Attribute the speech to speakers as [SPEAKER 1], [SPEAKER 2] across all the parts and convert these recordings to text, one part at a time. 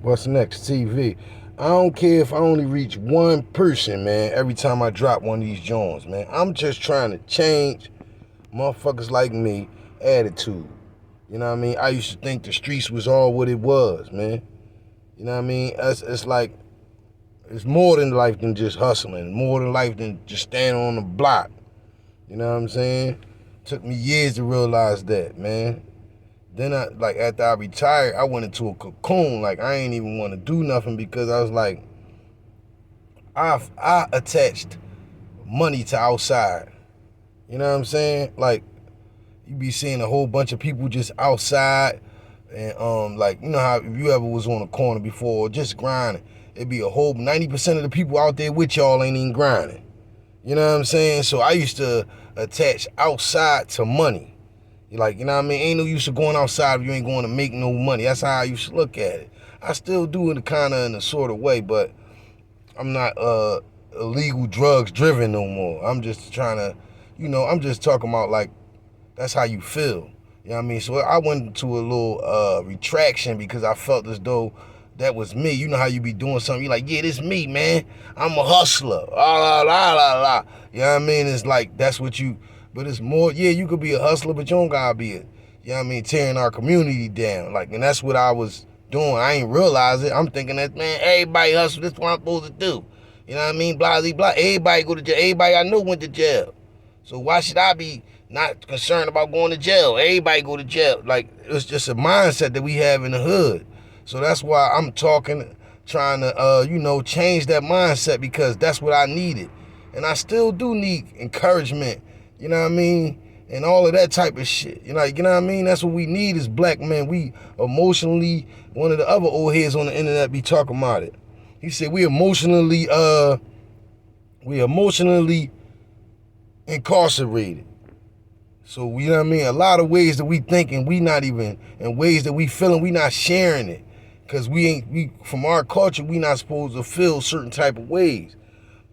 [SPEAKER 1] What's next? TV. I don't care if I only reach one person, man, every time I drop one of these joints, man. I'm just trying to change motherfuckers like me attitude. You know what I mean? I used to think the streets was all what it was, man. You know what I mean? It's like, it's more than life than just hustling, more than life than just standing on the block. You know what I'm saying? Took me years to realize that, man. Then after I retired, I went into a cocoon. Like I ain't even want to do nothing because I was like, I attached money to outside. You know what I'm saying? Like you be seeing a whole bunch of people just outside, and like you know how if you ever was on a corner before just grinding, it'd be a whole 90% of the people out there with y'all ain't even grinding. You know what I'm saying? So I used to attach outside to money. Like, you know what I mean? Ain't no use of going outside if you ain't going to make no money. That's how I used to look at it. I still do it kind of in a sort of way, but I'm not illegal drugs driven no more. I'm just trying to, I'm just talking about like, that's how you feel. You know what I mean? So I went into a little retraction because I felt as though that was me. You know how you be doing something, you're like, yeah, this me, man. I'm a hustler. La, la, la, la, la. You know what I mean? It's like, that's what you, but it's more, yeah, you could be a hustler, but you don't gotta be it. You know what I mean? Tearing our community down. Like, and that's what I was doing. I ain't realize it. I'm thinking that, man, everybody hustle. This is what I'm supposed to do. You know what I mean? Blah, blah, blah. Everybody go to jail. Everybody I know went to jail. So why should I be not concerned about going to jail? Everybody go to jail. Like, it's just a mindset that we have in the hood. So that's why I'm talking, trying to, change that mindset because that's what I needed. And I still do need encouragement, you know what I mean? And all of that type of shit. You know what I mean? That's what we need as black men. We emotionally, one of the other old heads on the internet be talking about it. He said we emotionally incarcerated. So, you know what I mean? A lot of ways that we thinking, we not even, and ways that we feeling, we not sharing it. Cause from our culture, we not supposed to feel certain type of ways.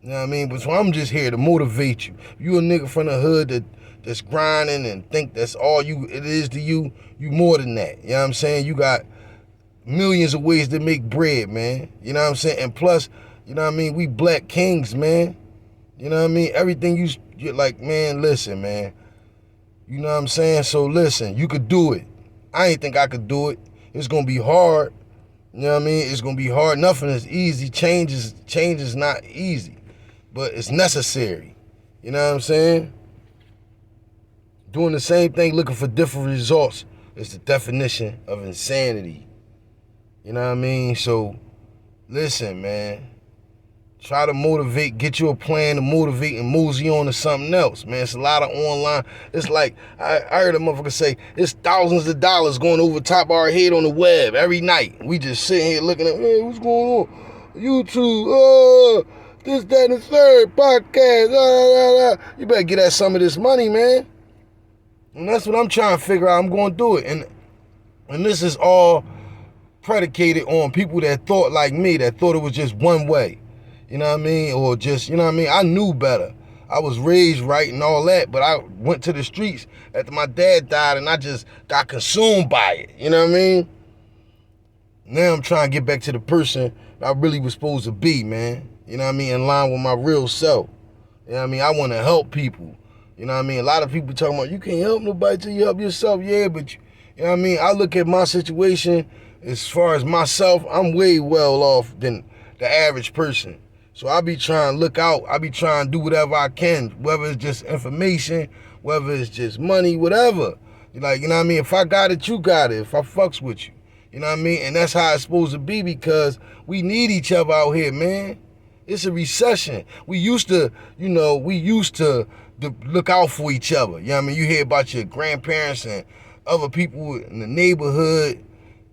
[SPEAKER 1] You know what I mean? But so I'm just here to motivate you. You a nigga from the hood that's grinding and think that's all it is to you, you more than that. You know what I'm saying? You got millions of ways to make bread, man. You know what I'm saying? And plus, you know what I mean? We black kings, man. You know what I mean? Everything you're like, man, listen, man. You know what I'm saying? So listen, you could do it. I ain't think I could do it. It's gonna be hard. You know what I mean? It's gonna be hard. Nothing is easy. Change is not easy, but it's necessary. You know what I'm saying? Doing the same thing, looking for different results is the definition of insanity. You know what I mean? So listen, man. Try to motivate, get you a plan to motivate and mosey on to something else, man. It's a lot of online. It's like, I heard a motherfucker say, it's thousands of dollars going over top of our head on the web every night. We just sitting here looking at, hey, what's going on? YouTube, this, that, and the third podcast, You better get at some of this money, man. And that's what I'm trying to figure out. I'm going to do it. And this is all predicated on people that thought like me, that thought it was just one way. You know what I mean? Or just, you know what I mean? I knew better. I was raised right and all that, but I went to the streets after my dad died and I just got consumed by it. You know what I mean? Now I'm trying to get back to the person I really was supposed to be, man. You know what I mean? In line with my real self. You know what I mean? I want to help people. You know what I mean? A lot of people talking about, you can't help nobody till you help yourself. Yeah, but you know what I mean? I look at my situation as far as myself, I'm way well off than the average person. So I be trying to look out. I be trying to do whatever I can, whether it's just information, whether it's just money, whatever. Like, you know what I mean? If I got it, you got it. If I fucks with you. You know what I mean? And that's how it's supposed to be because we need each other out here, man. It's a recession. We used to look out for each other. You know what I mean? You hear about your grandparents and other people in the neighborhood,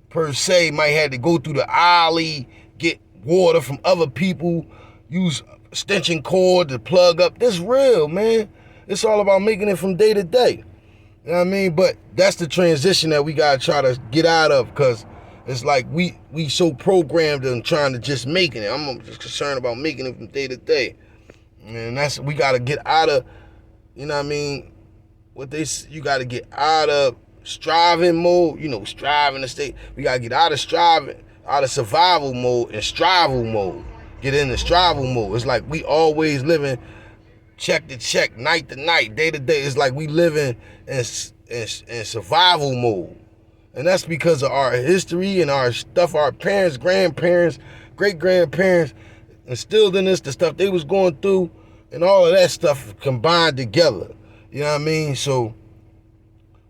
[SPEAKER 1] per se, might have to go through the alley, get water from other people, use extension cord to plug up. This real, man. It's all about making it from day to day. You know what I mean? But that's the transition that we gotta try to get out of because it's like we so programmed and trying to just making it. I'm just concerned about making it from day to day. And we gotta get out of, you know what I mean? You gotta get out of striving mode, striving to stay. We gotta get out of striving out of survival mode and strival mode. Get into strival mode. It's like we always living check to check, night to night, day to day. It's like we living in survival mode. And that's because of our history and our stuff our parents, grandparents, great-grandparents instilled in us, the stuff they was going through, and all of that stuff combined together. You know what I mean? So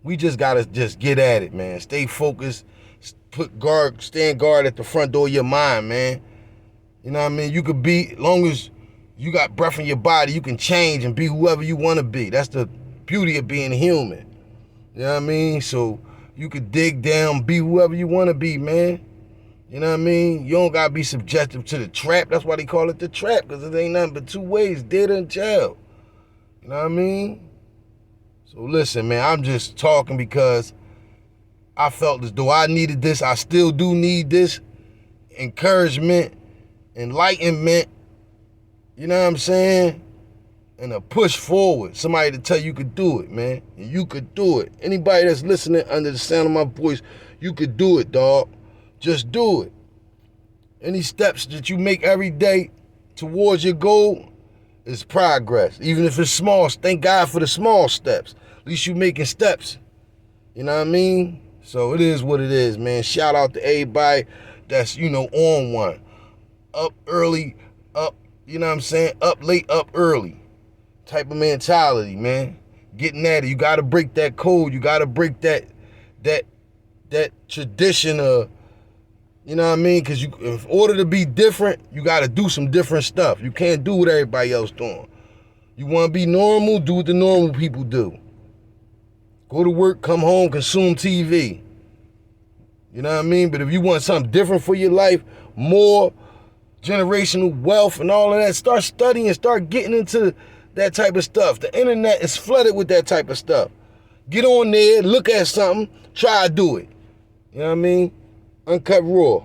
[SPEAKER 1] we just gotta just get at it, man. Stay focused, stand guard at the front door of your mind, man. You know what I mean? You could be, as long as you got breath in your body, you can change and be whoever you want to be. That's the beauty of being human. You know what I mean? So you could dig down, be whoever you want to be, man. You know what I mean? You don't got to be subjective to the trap. That's why they call it the trap, because it ain't nothing but two ways, dead or in jail. You know what I mean? So listen, man, I'm just talking because I felt as though I needed this. I still do need this encouragement, enlightenment, you know what I'm saying? And a push forward. Somebody to tell you could do it, man. And you could do it. Anybody that's listening under the sound of my voice, you could do it, dog. Just do it. Any steps that you make every day towards your goal is progress. Even if it's small, thank God for the small steps. At least you making steps. You know what I mean? So it is what it is, man. Shout out to everybody that's, on one. Up early, up, you know what I'm saying? Up late, up early. Type of mentality, man. Getting at it. You gotta break that code. You gotta break that tradition of, you know what I mean? Because in order to be different, you gotta do some different stuff. You can't do what everybody else doing. You wanna be normal, do what the normal people do. Go to work, come home, consume TV. You know what I mean? But if you want something different for your life, more generational wealth and all of that, start studying, start getting into that type of stuff. The internet is flooded with that type of stuff. Get on there, look at something, try to do it. You know what I mean? Uncut Raw.